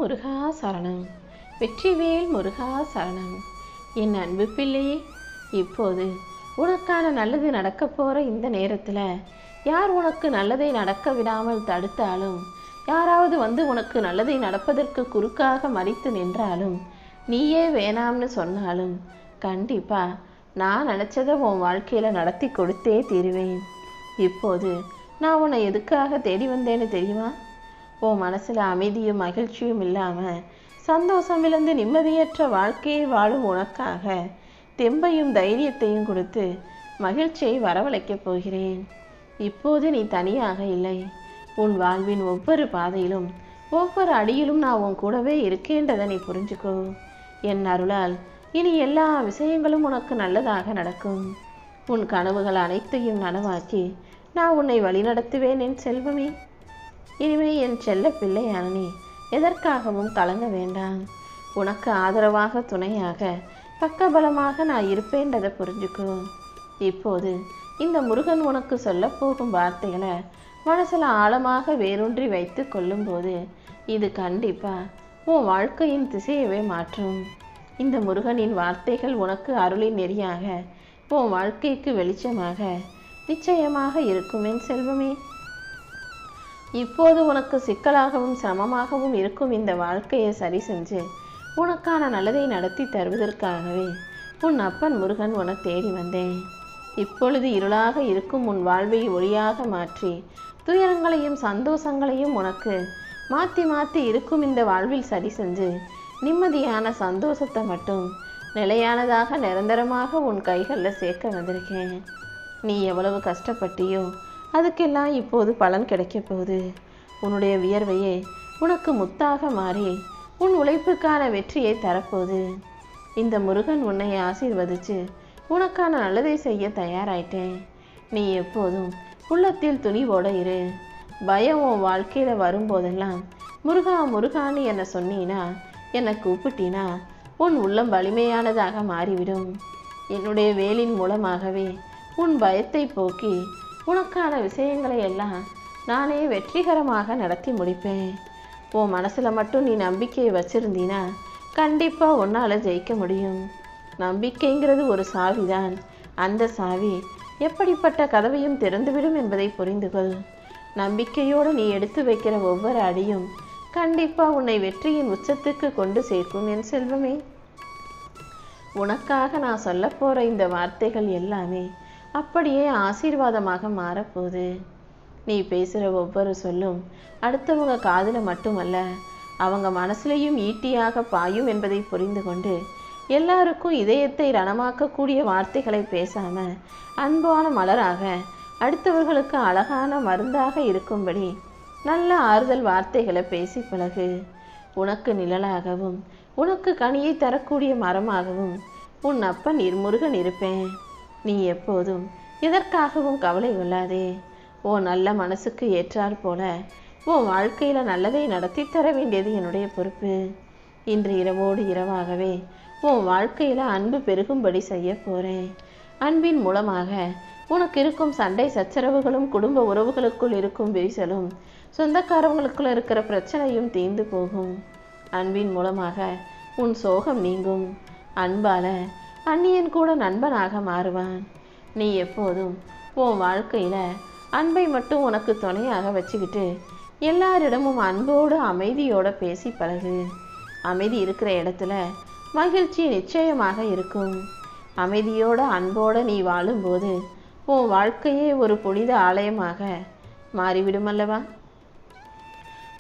முருகா சரணம். வெற்றிவேல் முருகா சரணம். என் அன்பு பிள்ளையே, இப்போது உனக்கான நல்லது நடக்க போகிற இந்த நேரத்தில் யார் உனக்கு நல்லதை நடக்க விடாமல் தடுத்தாலும், யாராவது வந்து உனக்கு நல்லதை நடப்பதற்கு குறுக்காக மறித்து நின்றாலும், நீயே வேணாம்னு சொன்னாலும் கண்டிப்பாக நான் நினச்சதை உன் வாழ்க்கையில் நடத்தி கொடுத்தே தீருவேன். இப்போது நான் உன்னை எதுக்காக தேடி வந்தேன்னு தெரியுமா? உன் மனசில் அமைதியும் மகிழ்ச்சியும் இல்லாமல் சந்தோஷம் இழந்து நிம்மதியற்ற வாழ்க்கையை வாழும் உனக்காக தெம்பையும் தைரியத்தையும் கொடுத்து மகிழ்ச்சியை வரவழைக்கப் போகிறேன். இப்போது நீ தனியாக இல்லை. உன் வாழ்வின் ஒவ்வொரு பாதையிலும் ஒவ்வொரு அடியிலும் நான் உன் கூடவே இருக்கேன்றதை நீ புரிஞ்சுக்கோ. என் அருளால் இனி எல்லா விஷயங்களும் உனக்கு நல்லதாக நடக்கும். உன் கனவுகள் அனைத்தையும் நனவாக்கி நான் உன்னை வழிநடத்துவேன் என் செல்வமே. இனிமே என் செல்ல பிள்ளையான நீ எதற்காகவும் கலங்க வேண்டாம். உனக்கு ஆதரவாக துணையாக பக்கபலமாக நான் இருப்பேன்றதை புரிஞ்சுக்கோ. இப்போது இந்த முருகன் உனக்கு சொல்லப்போகும் வார்த்தைகளை மனசில் ஆழமாக வேரூன்றி வைத்து கொள்ளும்போது இது கண்டிப்பாக உன் வாழ்க்கையின் திசையவே மாற்றும். இந்த முருகனின் வார்த்தைகள் உனக்கு அருளின் நெறியாக உன் வாழ்க்கைக்கு வெளிச்சமாக நிச்சயமாக இருக்கும் என் செல்வமே. இப்போது உனக்கு சிக்கலாகவும் சிரமமாகவும் இருக்கும் இந்த வாழ்க்கையை சரி செஞ்சு உனக்கான நல்லதை நடத்தி தருவதற்காகவே உன் அப்பன் முருகன் உன்னை தேடி வந்தேன். இப்பொழுது இருளாக இருக்கும் உன் வாழ்வை ஒளியாக மாற்றி துயரங்களையும் சந்தோஷங்களையும் உனக்கு மாற்றி மாற்றி இருக்கும் இந்த வாழ்வில் சரி செஞ்சு நிம்மதியான சந்தோஷத்தை மட்டும் நிலையானதாக நிரந்தரமாக உன் கைகளில் சேர்க்க வந்திருக்கேன். நீ எவ்வளவு கஷ்டப்பட்டியோ அதுக்கெல்லாம் இப்போது பலன் கிடைக்க போகுது. உன்னுடைய வியர்வையே உனக்கு முத்தாக மாறி உன் உழைப்புக்கான வெற்றியை தரப்போகுது. இந்த முருகன் உன்னை ஆசீர்வதிச்சு உனக்கான நல்லதை செய்ய தயாராயிட்டேன். நீ எப்போதும் உள்ளத்தில் துணிவோட இரு. பயம் உன் வாழ்க்கையில் வரும்போதெல்லாம் முருகா முருகான்னு என்னை சொன்னீனா, என்னை கூப்பிட்டினா உன் உள்ளம் வலிமையானதாக மாறிவிடும். என்னுடைய வேலின் மூலமாகவே உன் பயத்தை போக்கி உனக்கான விஷயங்களை எல்லாம் நானே வெற்றிகரமாக நடத்தி முடிப்பேன். உன் மனசில் மட்டும் நீ நம்பிக்கையை வச்சிருந்தீனா கண்டிப்பாக உன்னால் ஜெயிக்க முடியும். நம்பிக்கைங்கிறது ஒரு சாவிதான். அந்த சாவி எப்படிப்பட்ட கதவையும் திறந்துவிடும் என்பதை புரிந்துகொள். நம்பிக்கையோடு நீ எடுத்து வைக்கிற ஒவ்வொரு அடியும் கண்டிப்பாக உன்னை வெற்றியின் உச்சத்துக்கு கொண்டு சேர்க்கும் என் செல்வமே. உனக்காக நான் சொல்ல போகிற இந்த வார்த்தைகள் எல்லாமே அப்படியே ஆசீர்வாதமாக மாறப்போகுது. நீ பேசுகிற ஒவ்வொரு சொல்லும் அடுத்தவங்க காதில் மட்டுமல்ல, அவங்க மனசுலையும் ஈட்டியாக பாயும் என்பதை புரிந்து கொண்டு எல்லாருக்கும் இதயத்தை ரணமாக்கக்கூடிய வார்த்தைகளை பேசாமல் அன்பான மலராக அடுத்தவர்களுக்கு அழகான மருந்தாக இருக்கும்படி நல்ல ஆறுதல் வார்த்தைகளை பேசி பழகு. உனக்கு நிழலாகவும் உனக்கு கனியை தரக்கூடிய மரமாகவும் உன் அப்பன் முருகன் இருப்பேன். நீ எப்போதும் எதற்காகவும் கவலை கொள்ளாதே. உன் நல்ல மனசுக்கு ஏற்றால் போல உன் வாழ்க்கையில் நல்லதை நடத்தி தர வேண்டியது என்னுடைய பொறுப்பு. இன்று இரவோடு இரவாகவே உன் வாழ்க்கையில் அன்பு பெருகும்படி செய்ய போகிறேன். அன்பின் மூலமாக உனக்கு இருக்கும் சண்டை சச்சரவுகளும் குடும்ப உறவுகளுக்குள் இருக்கும் விரிசலும் சொந்தக்காரவங்களுக்குள்ள இருக்கிற பிரச்சனையும் தீர்ந்து போகும். அன்பின் மூலமாக உன் சோகம் நீங்கும். அன்பால் அந்நியன் கூட நண்பனாக மாறுவான். நீ எப்போதும் உன் வாழ்க்கையில் அன்பை மட்டும் உனக்கு துணையாக வச்சுக்கிட்டு எல்லாரிடமும் அன்போடு அமைதியோடு பேசி பழகு. அமைதி இருக்கிற இடத்துல மகிழ்ச்சி நிச்சயமாக இருக்கும். அமைதியோட அன்போடு நீ வாழும்போது உன் வாழ்க்கையே ஒரு புனித ஆலயமாக மாறிவிடுமல்லவா?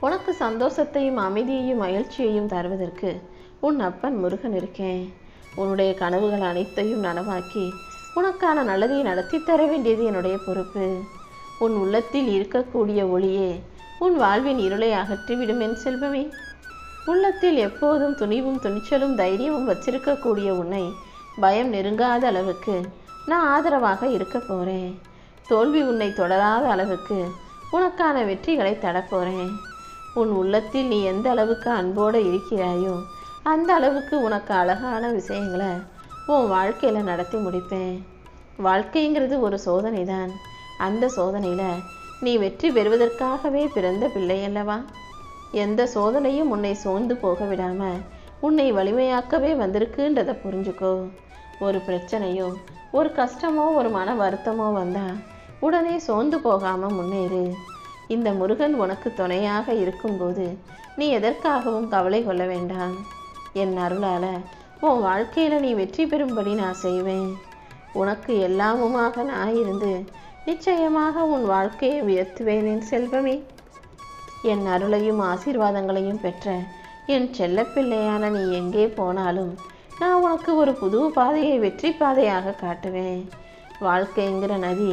உனக்கு சந்தோஷத்தையும் அமைதியையும் மகிழ்ச்சியையும் தருவதற்கு உன் அப்பன் முருகன் இருக்கேன். உன்னுடைய கனவுகள் அனைத்தையும் நனவாக்கி உனக்கான நல்லதை நடத்தி தர வேண்டியது என்னுடைய பொறுப்பு. உன் உள்ளத்தில் இருக்கக்கூடிய ஒளியே உன் வாழ்வின் இருளை அகற்றிவிடும் என் செல்வமே. உள்ளத்தில் எப்போதும் துணிவும் துணிச்சலும் தைரியமும் வச்சிருக்கக்கூடிய உன்னை பயம் நெருங்காத அளவுக்கு நான் ஆதரவாக இருக்க போகிறேன். தோல்வி உன்னை தொடராத அளவுக்கு உனக்கான வெற்றிகளை தரப்போகிறேன். உன் உள்ளத்தில் நீ எந்த அளவுக்கு அன்போடு இருக்கிறாயோ அந்த அளவுக்கு உனக்கு அழகான விஷயங்களை உன் வாழ்க்கையில் நடத்தி முடிப்பேன். வாழ்க்கைங்கிறது ஒரு சோதனை தான். அந்த சோதனையில் நீ வெற்றி பெறுவதற்காகவே பிறந்த பிள்ளை அல்லவா? எந்த சோதனையும் உன்னை சோர்ந்து போக விடாம உன்னை வலிமையாக்கவே வந்திருக்குன்றதை புரிஞ்சுக்கோ. ஒரு பிரச்சனையோ ஒரு கஷ்டமோ ஒரு மன வருத்தமோ வந்தா உடனே சோர்ந்து போகாம முன்னேறு. இந்த முருகன் உனக்கு துணையாக இருக்கும்போது நீ எதற்காகவும் கவலை கொள்ள வேண்டாம். என் அருளால உன் வாழ்க்கையில நீ வெற்றி பெறும்படி நான் செய்வேன். உனக்கு எல்லாமுமாக நான் இருந்து நிச்சயமாக உன் வாழ்க்கையை உயர்த்துவேன் என் செல்வமே. என் அருளையும் ஆசீர்வாதங்களையும் பெற்ற என் செல்லப்பிள்ளையான நீ எங்கே போனாலும் நான் உனக்கு ஒரு புது பாதையை வெற்றி பாதையாக காட்டுவேன். வாழ்க்கைங்கிற நதி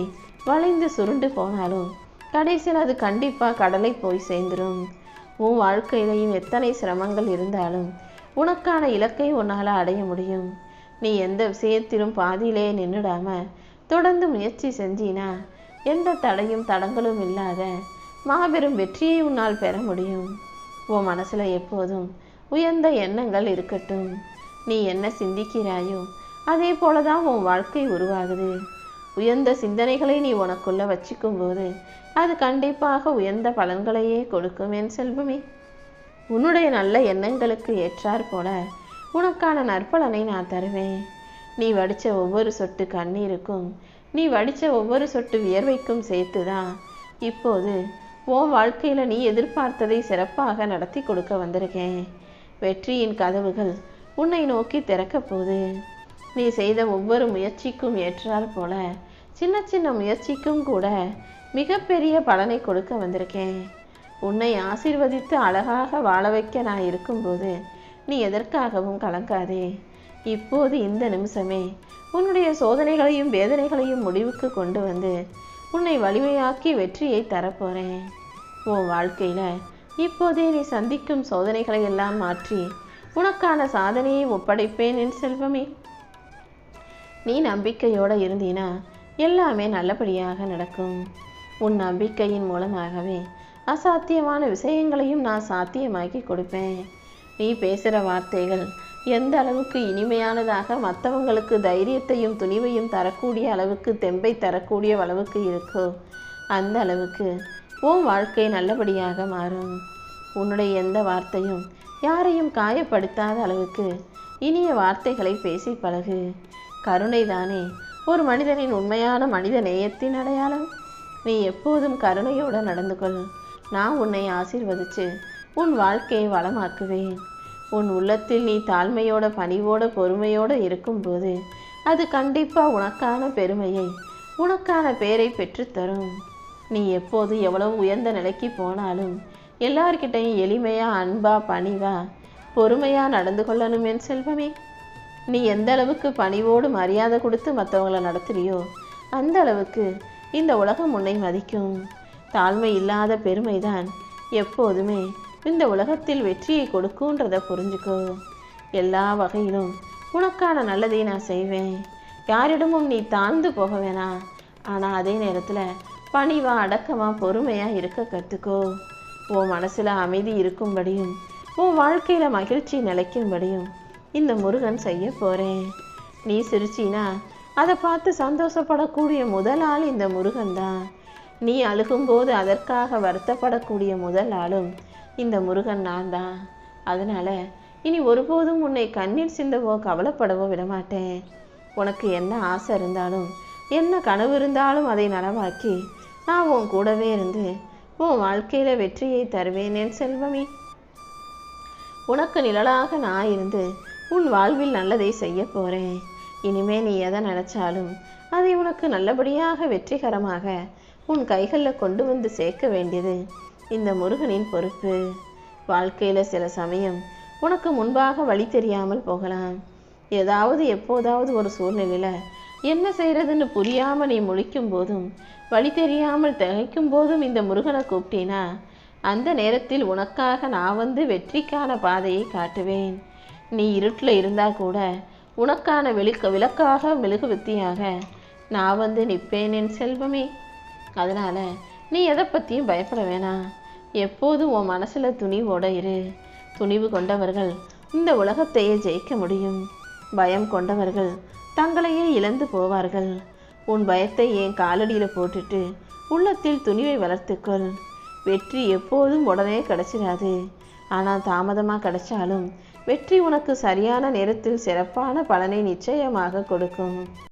வளைந்து சுருண்டு போனாலும் கடைசியில் அது கண்டிப்பாக கடலை போய் சேர்ந்துடும். உன் வாழ்க்கையிலையும் எத்தனை சிரமங்கள் இருந்தாலும் உனக்கான இலக்கை உன்னால் அடைய முடியும். நீ எந்த விஷயத்திலும் பாதியிலே நின்றுடாம தொடர்ந்து முயற்சி செஞ்சினா எந்த தடையும் தடங்களும் இல்லாத மாபெரும் வெற்றியை உன்னால் பெற முடியும். உன் மனசுல எப்போதும் உயர்ந்த எண்ணங்கள் இருக்கட்டும். நீ என்ன சிந்திக்கிறாயோ அதே போலதான் உன் வாழ்க்கை உருவாகுது. உயர்ந்த சிந்தனைகளை நீ உனக்குள்ள வச்சுக்கும் போது அது கண்டிப்பாக உயர்ந்த பலன்களையே கொடுக்கும் என் செல்வமே. உன்னுடைய நல்ல எண்ணங்களுக்கு ஏற்றாற் போல உனக்கான நற்பலனை நான் தருவேன். நீ வடித்த ஒவ்வொரு சொட்டு கண்ணீருக்கும் நீ வடித்த ஒவ்வொரு சொட்டு வியர்வைக்கும் சேர்த்துதான் இப்போது உன் வாழ்க்கையில் நீ எதிர்பார்த்ததை சிறப்பாக நடத்தி கொடுக்க வந்திருக்கேன். வெற்றியின் கதவுகள் உன்னை நோக்கி திறக்க போகுது. நீ செய்த ஒவ்வொரு முயற்சிக்கும் ஏற்றாற் போல சின்ன சின்ன முயற்சிக்கும் கூட மிகப்பெரிய பலனை கொடுக்க வந்திருக்கேன். உன்னை ஆசீர்வதித்து அழகாக வாழ வைக்க நான் இருக்கும்போது நீ எதற்காகவும் கலங்காதே. இப்போது இந்த நிமிஷமே உன்னுடைய சோதனைகளையும் வேதனைகளையும் முடிவுக்கு கொண்டு வந்து உன்னை வலிமையாக்கி வெற்றியை தரப்போறேன். உன் வாழ்க்கையில இப்போதே நீ சந்திக்கும் சோதனைகளை எல்லாம் மாற்றி உனக்கான சாதனையை ஒப்படைப்பேன் என் செல்வமே. நீ நம்பிக்கையோட இருந்தீனா எல்லாமே நல்லபடியாக நடக்கும். உன் நம்பிக்கையின் மூலமாகவே அசாத்தியமான விஷயங்களையும் நான் சாத்தியமாக்கி கொடுப்பேன். நீ பேசுகிற வார்த்தைகள் எந்த அளவுக்கு இனிமையானதாக மற்றவங்களுக்கு தைரியத்தையும் துணிவையும் தரக்கூடிய அளவுக்கு தெம்பை தரக்கூடிய அளவுக்கு இருக்கோ அந்த அளவுக்கு உன் வாழ்க்கை நல்லபடியாக மாறும். உன்னுடைய எந்த வார்த்தையும் யாரையும் காயப்படுத்தாத அளவுக்கு இனிய வார்த்தைகளை பேசி பழகு. கருணை தானே ஒரு மனிதனின் உண்மையான மனித நேயத்தின் அடையாளம். நீ எப்போதும் கருணையோடு நடந்து கொள். நான் உன்னை ஆசீர்வதித்து உன் வாழ்க்கையை வளமாக்குவேன். உன் உள்ளத்தில் நீ தாழ்மையோட பணிவோட பொறுமையோட இருக்கும்போது அது கண்டிப்பாக உனக்கான பெருமையை உனக்கான பேரை பெற்றுத்தரும். நீ எப்போது எவ்வளவு உயர்ந்த நிலைக்கு போனாலும் எல்லார்கிட்டையும் எளிமையா அன்பா பணிவா பொறுமையா நடந்து கொள்ளணும் என் செல்வமே. நீ எந்த அளவுக்கு பணிவோடு மரியாதை கொடுத்து மற்றவங்களை நடத்துறியோ அந்த அளவுக்கு இந்த உலகம் உன்னை மதிக்கும். தாழ்மை இல்லாத பெருமைதான் எப்போதுமே இந்த உலகத்தில் வெற்றியை கொடுக்குன்றதை புரிஞ்சுக்கோ. எல்லா வகையிலும் உனக்கான நல்லதை நான் செய்வேன். யாரிடமும் நீ தாழ்ந்து போக வேணாம். ஆனால் அதே நேரத்தில் பணிவா அடக்கமா பொறுமையா இருக்க கற்றுக்கோ. உன் மனசுல அமைதி இருக்கும்படியும் உன் வாழ்க்கையில மகிழ்ச்சி நிலைக்கும்படியும் இந்த முருகன் செய்ய போறேன். நீ சிரிச்சினா அதை பார்த்து சந்தோஷப்படக்கூடிய முதல் ஆள் இந்த முருகன் தான். நீ அழுகும்போது அதற்காக வருத்தப்படக்கூடிய முதல் ஆளும் இந்த முருகன் நான் தான். அதனால இனி ஒருபோதும் உன்னை கண்ணீர் சிந்தவோ கவலைப்படவோ விடமாட்டேன். உனக்கு என்ன ஆசை இருந்தாலும் என்ன கனவு இருந்தாலும் அதை நனவாக்கி நான் உன் கூடவே இருந்து உன் வாழ்க்கையில வெற்றியை தருவேன் என் செல்வமே. உனக்கு நிழலாக நான் இருந்து உன் வாழ்வில் நல்லதை செய்ய போறேன். இனிமே நீ எதை நினைச்சாலும் அதை உனக்கு நல்லபடியாக வெற்றிகரமாக உன் கைகளில் கொண்டு வந்து சேர்க்க வேண்டியது இந்த முருகனின் பொறுப்பு. வாழ்க்கையில சில சமயம் உனக்கு முன்பாக வழி தெரியாமல் போகலாம். ஏதாவது எப்போதாவது ஒரு சூழ்நிலையில என்ன செய்யறதுன்னு புரியாம நீ முழிக்கும் போதும் வழி தெரியாமல் திகைக்கும் போதும் இந்த முருகனை கூப்பிட்டீனா அந்த நேரத்தில் உனக்காக நான் வந்து வெற்றிக்கான பாதையை காட்டுவேன். நீ இருட்டில் இருந்தா கூட உனக்கான விளக்காக மெழுகுவர்த்தியாக நான் வந்து நிற்பேன் என் செல்வமே. அதனால நீ எதை பற்றியும் பயப்பட வேணாம். எப்போதும் உன் மனசுல துணிவோட இரு. துணிவு கொண்டவர்கள் இந்த உலகத்தையே ஜெயிக்க முடியும். பயம் கொண்டவர்கள் தங்களையே இழந்து போவார்கள். உன் பயத்தை என் காலடியில் போட்டுட்டு உள்ளத்தில் துணிவை வளர்த்துக்கொள். வெற்றி எப்போதும் உடனே கிடைச்சிடாது. ஆனால் தாமதமாக கிடைச்சாலும் வெற்றி உனக்கு சரியான நேரத்தில் சிறப்பான பலனை நிச்சயமாக கொடுக்கும்.